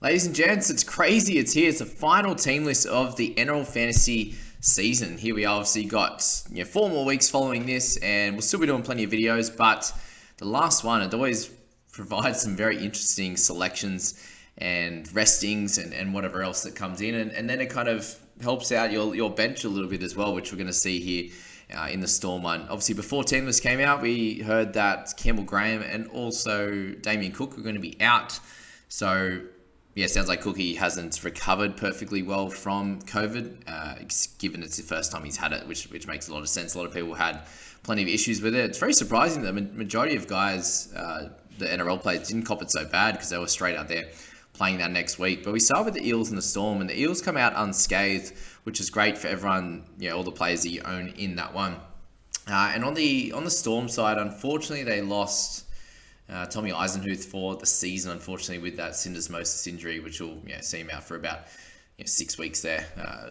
Ladies and gents, it's crazy. It's here. It's the final team list of the NRL Fantasy season. Here we obviously got 4 more weeks following this, and we'll still be doing plenty of videos. But the last one, it always provides some very interesting selections and restings and whatever else that comes in, and then it kind of helps out your bench a little bit as well, which we're going to see here. In the Storm one. Obviously, before team list came out, we heard that Campbell Graham and also Damien Cook were going to be out. So yeah, sounds like Cookie hasn't recovered perfectly well from COVID, given it's the first time he's had it, which makes a lot of sense. A lot of people had plenty of issues with it. It's very surprising that the majority of guys, the NRL players, didn't cop it so bad because they were straight out there playing that next week. But we start with the Eels and the Storm, and the Eels come out unscathed, which is great for everyone, all the players that you own in that one. And on the Storm side, unfortunately, they lost Tommy Eisenhuth for the season, unfortunately, with that syndesmosis injury, which will see him out for about 6 weeks there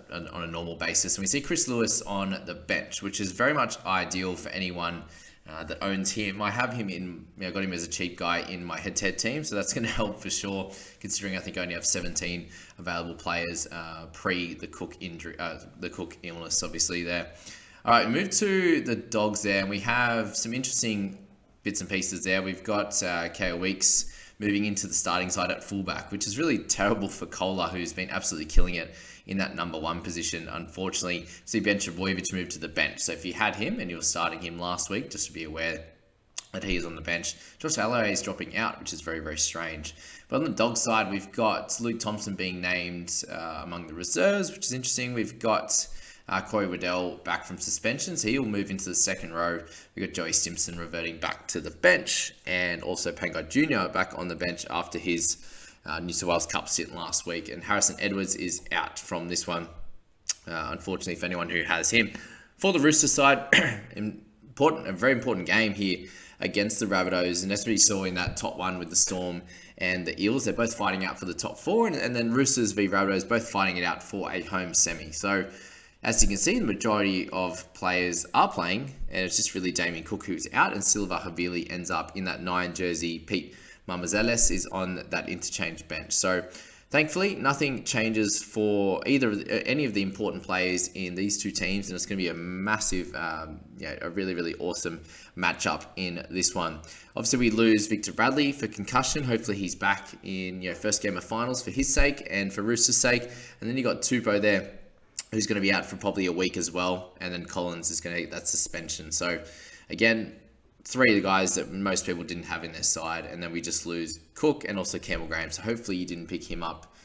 on a normal basis. And we see Chris Lewis on the bench, which is very much ideal for anyone that owns him. I have him I got him as a cheap guy in my head-to-head team, so that's going to help for sure, considering I think I only have 17 available players pre the Cook injury, the Cook illness, obviously there. All right, we move to the Dogs there, and we have some interesting bits and pieces there. We've got KO Weeks moving into the starting side at fullback, which is really terrible for Kola, who's been absolutely killing it in that number one position. Unfortunately, see Ben Trbojevic move to the bench. So if you had him and you were starting him last week, just to be aware that he is on the bench. Josh Alloway is dropping out, which is very, very strange. But on the Dog side, we've got Luke Thompson being named among the reserves, which is interesting. We've got Corey Waddell back from suspension, so he'll move into the second row. We've got Joey Simpson reverting back to the bench, and also Pangai Jr. back on the bench after his New South Wales Cup stint last week. And Harrison Edwards is out from this one, unfortunately, for anyone who has him. For the Rooster side, a very important game here against the Rabbitohs, and that's what you saw in that top one with the Storm and the Eels. They're both fighting out for the top four, and then Roosters v Rabbitohs both fighting it out for a home semi. So as you can see, the majority of players are playing, and it's just really Damien Cook who's out, and Silva Havili ends up in that 9 jersey. Pete Mamazeles is on that interchange bench. So thankfully, nothing changes for any of the important players in these two teams, and it's going to be a massive, a really, really awesome matchup in this one. Obviously, we lose Victor Bradley for concussion. Hopefully, he's back in first game of finals for his sake and for Roosters' sake. And then you got Tupou there, who's going to be out for probably a week as well. And then Collins is going to get that suspension. So again, 3 of the guys that most people didn't have in their side. And then we just lose Cook and also Campbell Graham. So hopefully you didn't pick him up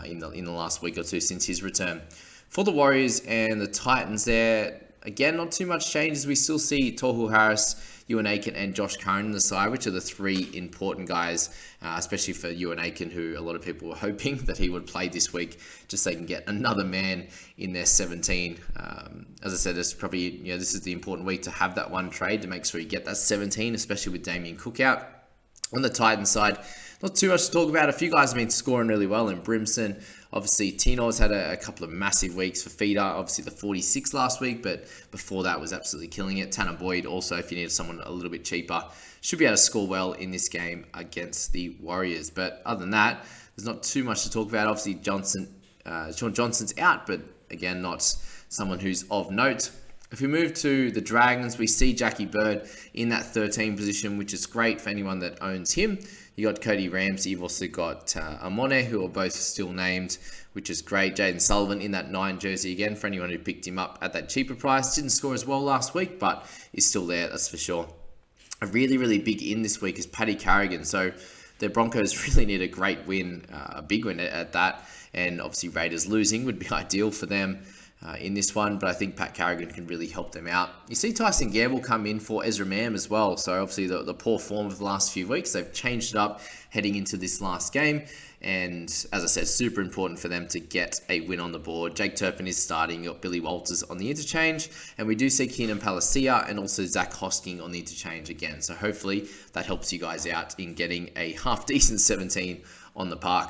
in the last week or two since his return. For the Warriors and the Titans there, again, not too much changes. We still see Tohu Harris, Ewan Aiken, and Josh Curran on the side, which are the 3 important guys, especially for Ewan Aiken, who a lot of people were hoping that he would play this week, just so they can get another man in their 17. As I said, this is the important week to have that one trade to make sure you get that 17, especially with Damien Cook out. On the Titans side, not too much to talk about. A few guys have been scoring really well in Brimson. Obviously, Tino's had a couple of massive weeks for feeder. Obviously, the 46 last week, but before that was absolutely killing it. Tanner Boyd also, if you need someone a little bit cheaper, should be able to score well in this game against the Warriors. But other than that, there's not too much to talk about. Obviously, Sean Johnson's out, but again, not someone who's of note. If we move to the Dragons, we see Jackie Bird in that 13 position, which is great for anyone that owns him. You got Cody Ramsey, you've also got Amone, who are both still named, which is great. Jaden Sullivan in that 9 jersey again for anyone who picked him up at that cheaper price. Didn't score as well last week, but is still there, that's for sure. A really, really big in this week is Paddy Carrigan. So the Broncos really need a great win, a big win at that. And obviously Raiders losing would be ideal for them in this one, but I think Pat Carrigan can really help them out. You see Tyson Gamble come in for Ezra Mam as well, so obviously the poor form of the last few weeks, they've changed it up heading into this last game, and as I said, super important for them to get a win on the board. Jake Turpin is starting, you got Billy Walters on the interchange, and we do see Keenan Palacia and also Zach Hosking on the interchange again, so hopefully that helps you guys out in getting a half-decent 17 on the park.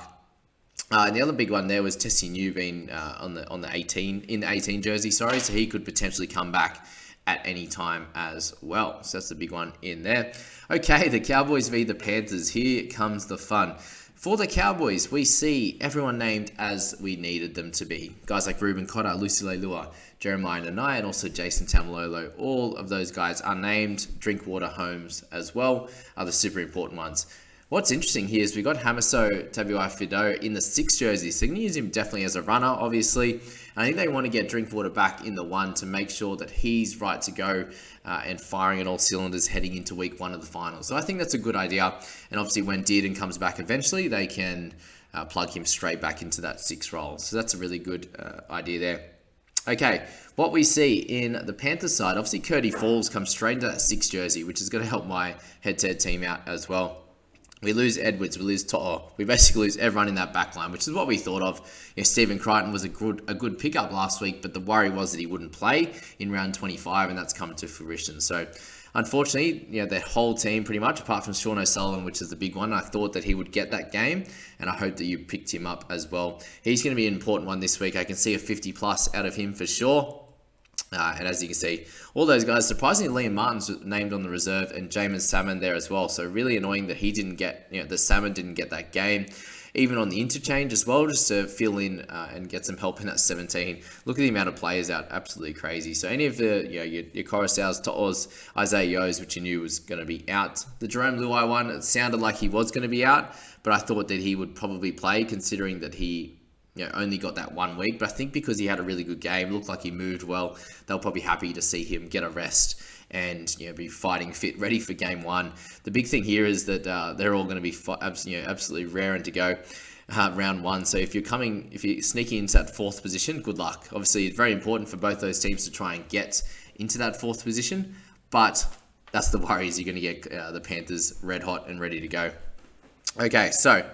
And the other big one there was Tessie New being on the 18 jersey, so he could potentially come back at any time as well. So that's the big one in there. Okay, the Cowboys v the Panthers. Here comes the fun. For the Cowboys, we see everyone named as we needed them to be. Guys like Ruben Cotter, Lucy Leilua, Jeremiah Nanai, and also Jason Tamalolo. All of those guys are named. Drinkwater Holmes as well are the super important ones. What's interesting here is we got Hamiso Tabuai-Fidow in the 6 jersey, so you can use him definitely as a runner, obviously. And I think they want to get Drinkwater back in the 1 to make sure that he's right to go and firing at all cylinders heading into week 1 of the finals. So I think that's a good idea. And obviously when Dearden comes back eventually, they can plug him straight back into that 6 role. So that's a really good idea there. Okay, what we see in the Panthers side, obviously Curdy Falls comes straight into that 6 jersey, which is going to help my head-to-head team out as well. We lose Edwards, we lose To'o. We basically lose everyone in that back line, which is what we thought of. Stephen Crichton was a good pickup last week, but the worry was that he wouldn't play in round 25, and that's come to fruition. So, unfortunately, their whole team pretty much, apart from Sean O'Sullivan, which is the big one, I thought that he would get that game, and I hope that you picked him up as well. He's going to be an important one this week. I can see a 50+ out of him for sure. And as you can see, all those guys, surprisingly, Liam Martin's named on the reserve and Jamin Salmon there as well. So really annoying that he didn't get, the Salmon didn't get that game. Even on the interchange as well, just to fill in and get some help in that 17. Look at the amount of players out, absolutely crazy. So any of the, your Coruscaws, To'os, Isaiah Yo's, which you knew was going to be out. The Jerome Luai one, it sounded like he was going to be out, but I thought that he would probably play considering that he only got that 1 week, but I think because he had a really good game, looked like he moved well, they'll probably happy to see him get a rest and be fighting fit, ready for game 1. The big thing here is that they're all going to be absolutely raring to go round 1. So if you're sneaking into that 4th position, good luck. Obviously, it's very important for both those teams to try and get into that 4th position, but that's the worry is you're going to get the Panthers red hot and ready to go. Okay, so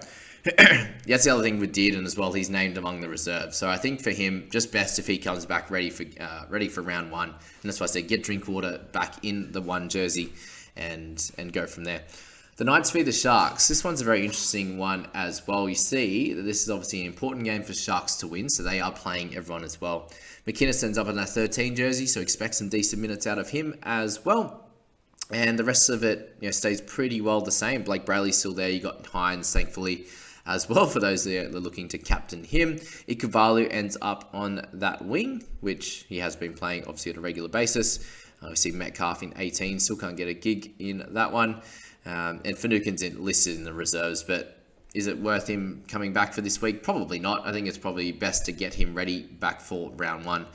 that's the other thing with Dearden as well. He's named among the reserves. So I think for him, just best if he comes back ready for round 1. And that's why I said get Drinkwater back in the 1 jersey and go from there. The Knights v the Sharks. This one's a very interesting one as well. You see that this is obviously an important game for Sharks to win, so they are playing everyone as well. McInnes ends up in that 13 jersey, so expect some decent minutes out of him as well. And the rest of it stays pretty well the same. Blake Brayley's still there. You got Hines, thankfully, as well for those that are looking to captain him. Ikuvalu ends up on that wing, which he has been playing obviously at a regular basis. We see Metcalf in 18, still can't get a gig in that one. And Finucane's listed in the reserves, but is it worth him coming back for this week? Probably not. I think it's probably best to get him ready back for round 1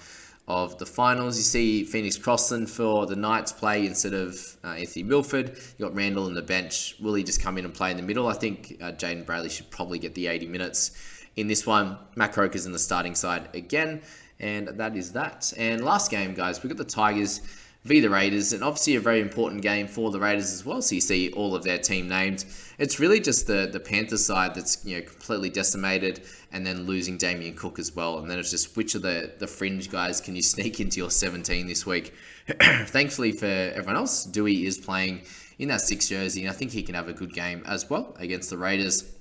of the finals. You see Phoenix Crossland for the Knights play instead of Anthony Milford. You got Randall on the bench. Will he just come in and play in the middle? I think Jaden Brayley should probably get the 80 minutes in this one. Matt Croker's in the starting side again, and that is that. And last game, guys, we've got the Tigers v the Raiders, and obviously a very important game for the Raiders as well. So you see all of their team named. It's really just the Panthers side that's completely decimated, and then losing Damien Cook as well. And then it's just which of the fringe guys can you sneak into your 17 this week. Thankfully for everyone else, Dewey is playing in that 6 jersey, and I think he can have a good game as well against the Raiders.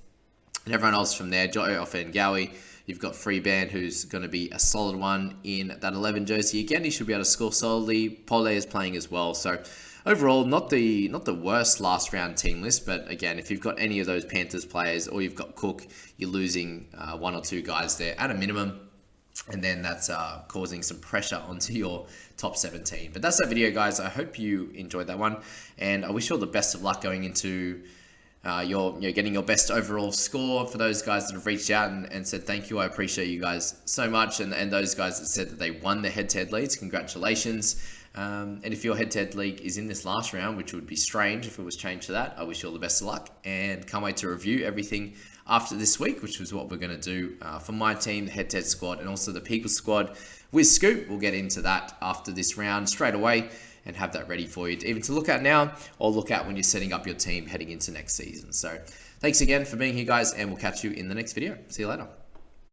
And everyone else from there, Joe Offengawi. You've got Freeband, who's going to be a solid one in that 11 jersey. Again, he should be able to score solidly. Pole is playing as well. So overall, not the worst last round team list. But again, if you've got any of those Panthers players or you've got Cook, you're losing 1 or 2 guys there at a minimum. And then that's causing some pressure onto your top 17. But that's that video, guys. I hope you enjoyed that one. And I wish you all the best of luck going into getting your best overall score. For those guys that have reached out and said thank you, I appreciate you guys so much, and those guys that said that they won their head-to-head leagues, congratulations. And if your head-to-head league is in this last round, which would be strange if it was changed to that, I wish you all the best of luck, and can't wait to review everything after this week, which is what we're going to do for my team, the head-to-head squad, and also the People squad with Scoop. We'll get into that after this round straight away, and have that ready for you to even to look at now, or look at when you're setting up your team heading into next season. So thanks again for being here, guys, and we'll catch you in the next video. See you later.